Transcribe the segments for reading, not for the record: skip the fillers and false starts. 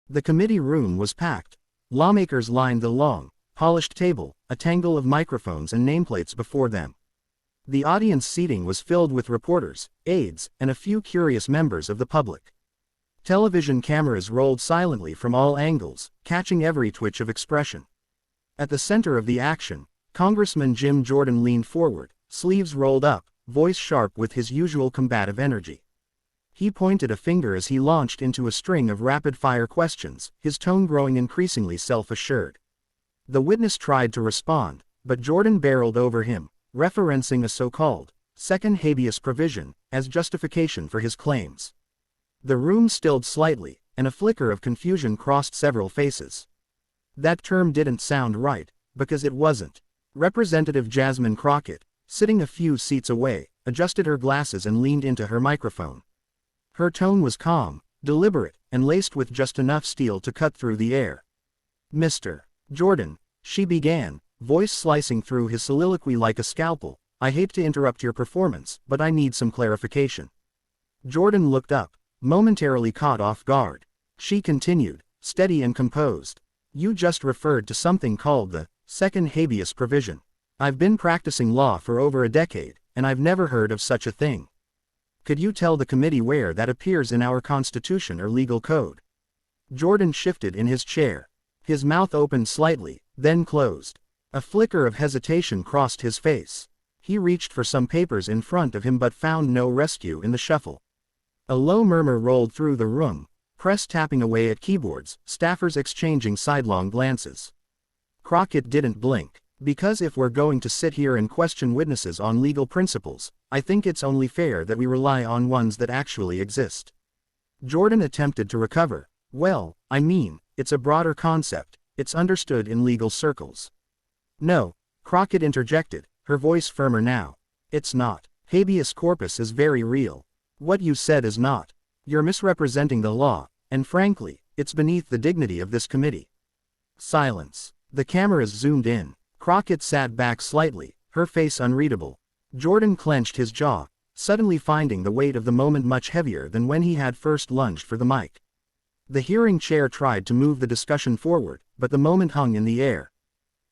The committee room was packed. Lawmakers lined the long, polished table, a tangle of microphones and nameplates before them. The audience seating was filled with reporters, aides, and a few curious members of the public. Television cameras rolled silently from all angles, catching every twitch of expression. At the center of the action, Congressman Jim Jordan leaned forward, sleeves rolled up, voice sharp with his usual combative energy. He pointed a finger as he launched into a string of rapid-fire questions, his tone growing increasingly self-assured. The witness tried to respond, but Jordan barreled over him, referencing a so-called second habeas provision as justification for his claims. The room stilled slightly, and a flicker of confusion crossed several faces. That term didn't sound right, because it wasn't. Representative Jasmine Crockett, sitting a few seats away, adjusted her glasses and leaned into her microphone. Her tone was calm, deliberate, and laced with just enough steel to cut through the air. "Mr. Jordan," she began, voice slicing through his soliloquy like a scalpel, "I hate to interrupt your performance, but I need some clarification." Jordan looked up, momentarily caught off guard. She continued, steady and composed. "You just referred to something called the second habeas provision. I've been practicing law for over a decade, and I've never heard of such a thing. Could you tell the committee where that appears in our Constitution or legal code?" Jordan shifted in his chair. His mouth opened slightly, then closed. A flicker of hesitation crossed his face. He reached for some papers in front of him but found no rescue in the shuffle. A low murmur rolled through the room, press tapping away at keyboards, staffers exchanging sidelong glances. Crockett didn't blink. "Because if we're going to sit here and question witnesses on legal principles, I think it's only fair that we rely on ones that actually exist." Jordan attempted to recover. "Well, I mean, it's a broader concept, it's understood in legal circles." "No," Crockett interjected, her voice firmer now. "It's not. Habeas corpus is very real. What you said is not. You're misrepresenting the law, and frankly, it's beneath the dignity of this committee." Silence. The cameras zoomed in. Crockett sat back slightly, her face unreadable. Jordan clenched his jaw, suddenly finding the weight of the moment much heavier than when he had first lunged for the mic. The hearing chair tried to move the discussion forward, but the moment hung in the air.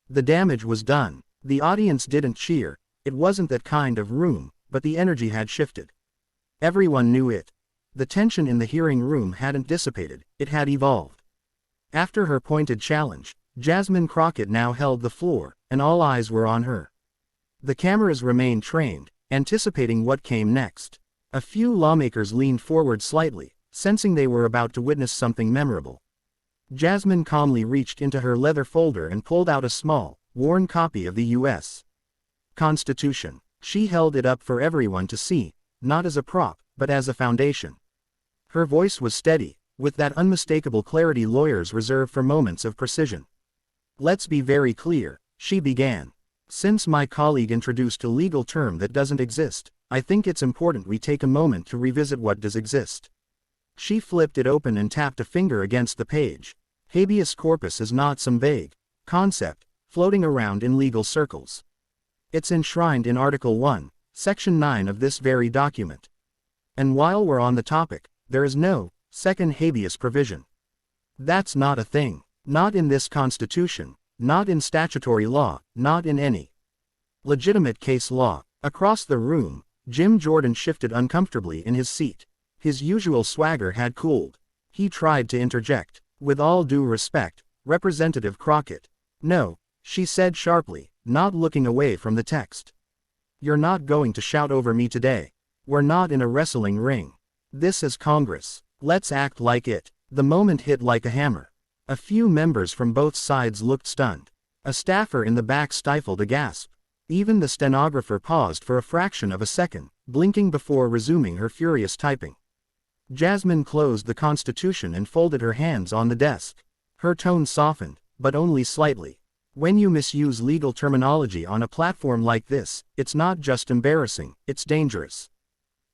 The damage was done. The audience didn't cheer. It wasn't that kind of room, but the energy had shifted. Everyone knew it. The tension in the hearing room hadn't dissipated, it had evolved. After her pointed challenge, Jasmine Crockett now held the floor, and all eyes were on her. The cameras remained trained, anticipating what came next. A few lawmakers leaned forward slightly, sensing they were about to witness something memorable. Jasmine calmly reached into her leather folder and pulled out a small, worn copy of the U.S. Constitution. She held it up for everyone to see, not as a prop, but as a foundation. Her voice was steady, with that unmistakable clarity lawyers reserve for moments of precision. "Let's be very clear," she began. "Since my colleague introduced a legal term that doesn't exist, I think it's important we take a moment to revisit what does exist." She flipped it open and tapped a finger against the page. "Habeas corpus is not some vague concept floating around in legal circles. It's enshrined in Article 1, Section 9 of this very document. And while we're on the topic, there is no second habeas provision. That's not a thing. Not in this Constitution, not in statutory law, not in any legitimate case law." Across the room, Jim Jordan shifted uncomfortably in his seat. His usual swagger had cooled. He tried to interject. "With all due respect, Representative Crockett." "No," she said sharply, not looking away from the text. "You're not going to shout over me today. We're not in a wrestling ring. This is Congress. Let's act like it." The moment hit like a hammer. A few members from both sides looked stunned. A staffer in the back stifled a gasp. Even the stenographer paused for a fraction of a second, blinking before resuming her furious typing. Jasmine closed the Constitution and folded her hands on the desk. Her tone softened, but only slightly. "When you misuse legal terminology on a platform like this, it's not just embarrassing, it's dangerous.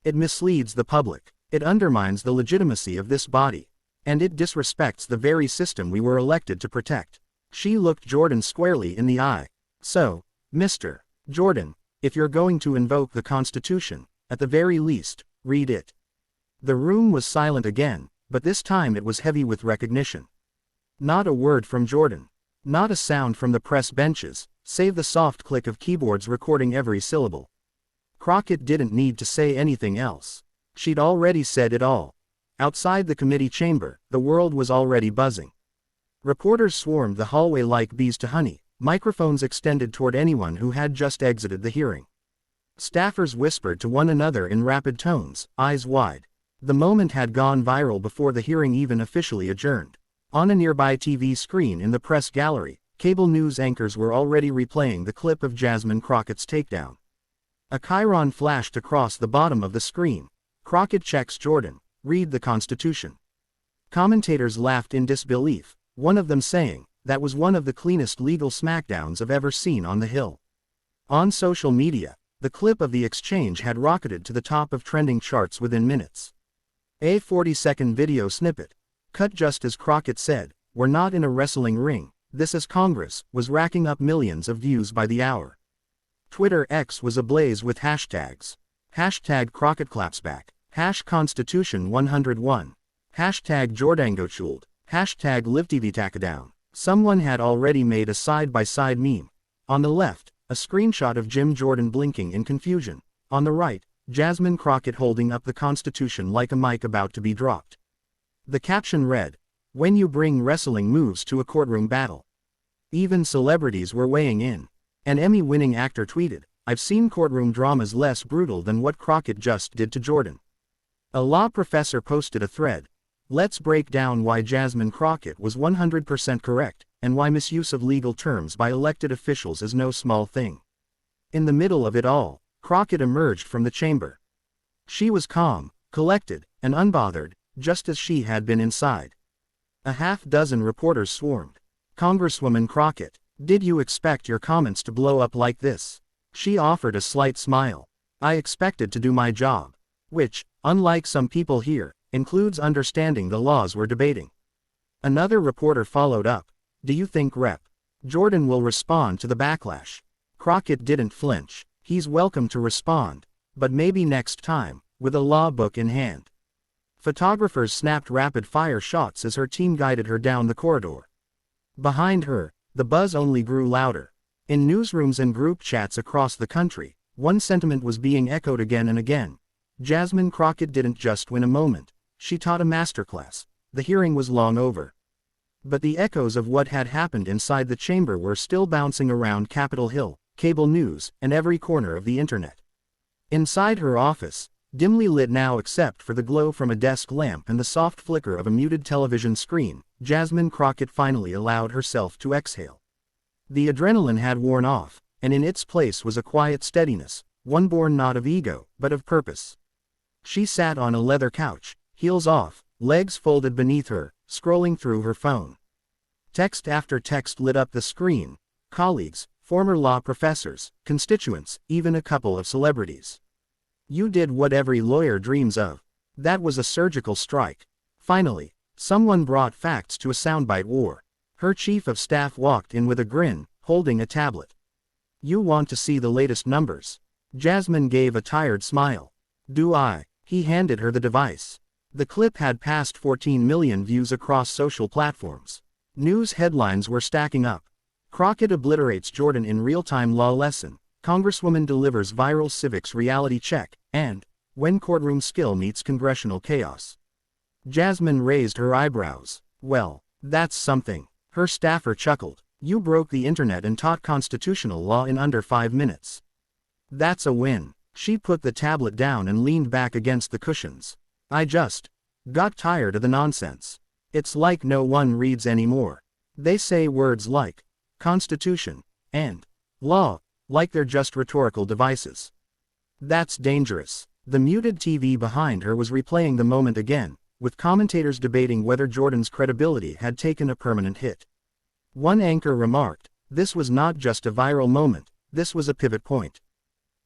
It misleads the public. It undermines the legitimacy of this body. And it disrespects the very system we were elected to protect." She looked Jordan squarely in the eye. "So, Mr. Jordan, if you're going to invoke the Constitution, at the very least, read it." The room was silent again, but this time it was heavy with recognition. Not a word from Jordan. Not a sound from the press benches, save the soft click of keyboards recording every syllable. Crockett didn't need to say anything else. She'd already said it all. Outside the committee chamber, the world was already buzzing. Reporters swarmed the hallway like bees to honey, microphones extended toward anyone who had just exited the hearing. Staffers whispered to one another in rapid tones, eyes wide. The moment had gone viral before the hearing even officially adjourned. On a nearby TV screen in the press gallery, cable news anchors were already replaying the clip of Jasmine Crockett's takedown. A chyron flashed across the bottom of the screen. Crockett checks Jordan, read the Constitution. Commentators laughed in disbelief, one of them saying, that was one of the cleanest legal smackdowns I've ever seen on the Hill. On social media, the clip of the exchange had rocketed to the top of trending charts within minutes. A 40-second video snippet, cut just as Crockett said, "We're not in a wrestling ring, this is Congress," was racking up millions of views by the hour. Twitter X was ablaze with hashtags. Hashtag Crockett claps back. Constitution 101. Hashtag Jordangochuld. Hashtag LiveTVTakadown. Someone had already made a side-by-side meme. On the left, a screenshot of Jim Jordan blinking in confusion. On the right, Jasmine Crockett holding up the Constitution like a mic about to be dropped. The caption read, "When you bring wrestling moves to a courtroom battle." Even celebrities were weighing in. An Emmy-winning actor tweeted, "I've seen courtroom dramas less brutal than what Crockett just did to Jordan." A law professor posted a thread, "Let's break down why Jasmine Crockett was 100% correct, and why misuse of legal terms by elected officials is no small thing." In the middle of it all, Crockett emerged from the chamber. She was calm, collected, and unbothered, just as she had been inside. A half-dozen reporters swarmed. "Congresswoman Crockett, did you expect your comments to blow up like this?" She offered a slight smile. "I expected to do my job. Which, unlike some people here, includes understanding the laws we're debating." Another reporter followed up, "Do you think Rep. Jordan will respond to the backlash?" Crockett didn't flinch. "He's welcome to respond. But maybe next time, with a law book in hand." Photographers snapped rapid-fire shots as her team guided her down the corridor. Behind her, the buzz only grew louder. In newsrooms and group chats across the country, one sentiment was being echoed again and again. Jasmine Crockett didn't just win a moment, she taught a masterclass. The hearing was long over. But the echoes of what had happened inside the chamber were still bouncing around Capitol Hill, cable news, and every corner of the internet. Inside her office, dimly lit now except for the glow from a desk lamp and the soft flicker of a muted television screen, Jasmine Crockett finally allowed herself to exhale. The adrenaline had worn off, and in its place was a quiet steadiness, one born not of ego, but of purpose. She sat on a leather couch, heels off, legs folded beneath her, scrolling through her phone. Text after text lit up the screen, colleagues, former law professors, constituents, even a couple of celebrities. "You did what every lawyer dreams of. That was a surgical strike." Finally, someone brought facts to a soundbite war. Her chief of staff walked in with a grin, holding a tablet. "You want to see the latest numbers?" Jasmine gave a tired smile. "Do I?" He handed her the device. The clip had passed 14 million views across social platforms. News headlines were stacking up. Crockett obliterates Jordan in real-time law lesson, Congresswoman delivers viral civics reality check, and when courtroom skill meets congressional chaos. Jasmine raised her eyebrows. "Well, that's something." Her staffer chuckled. "You broke the internet and taught constitutional law in under 5 minutes. That's a win." She put the tablet down and leaned back against the cushions. "I just got tired of the nonsense. It's like no one reads anymore. They say words like Constitution and law, like they're just rhetorical devices. That's dangerous." The muted TV behind her was replaying the moment again, with commentators debating whether Jordan's credibility had taken a permanent hit. One anchor remarked, "This was not just a viral moment, this was a pivot point."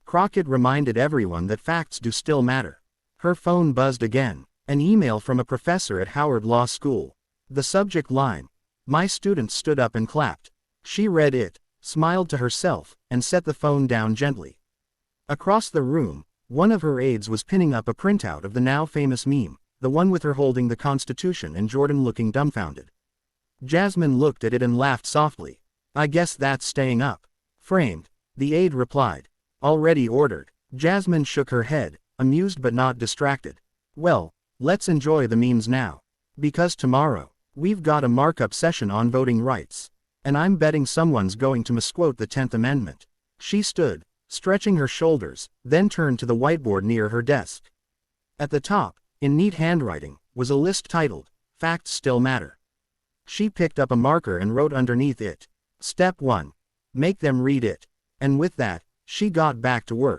Crockett reminded everyone that facts do still matter. Her phone buzzed again, an email from a professor at Howard Law School. The subject line, "My students stood up and clapped." She read it, smiled to herself, and set the phone down gently. Across the room, one of her aides was pinning up a printout of the now famous meme, the one with her holding the Constitution and Jordan looking dumbfounded. Jasmine looked at it and laughed softly. I guess that's staying up. Framed, the aide replied. Already ordered. Jasmine shook her head, amused but not distracted. Well, let's enjoy the memes now. Because tomorrow, we've got a markup session on voting rights. And I'm betting someone's going to misquote the 10th Amendment. She stood, stretching her shoulders, then turned to the whiteboard near her desk. At the top, in neat handwriting, was a list titled, Facts Still Matter. She picked up a marker and wrote underneath it, Step 1. Make them read it. And with that, she got back to work.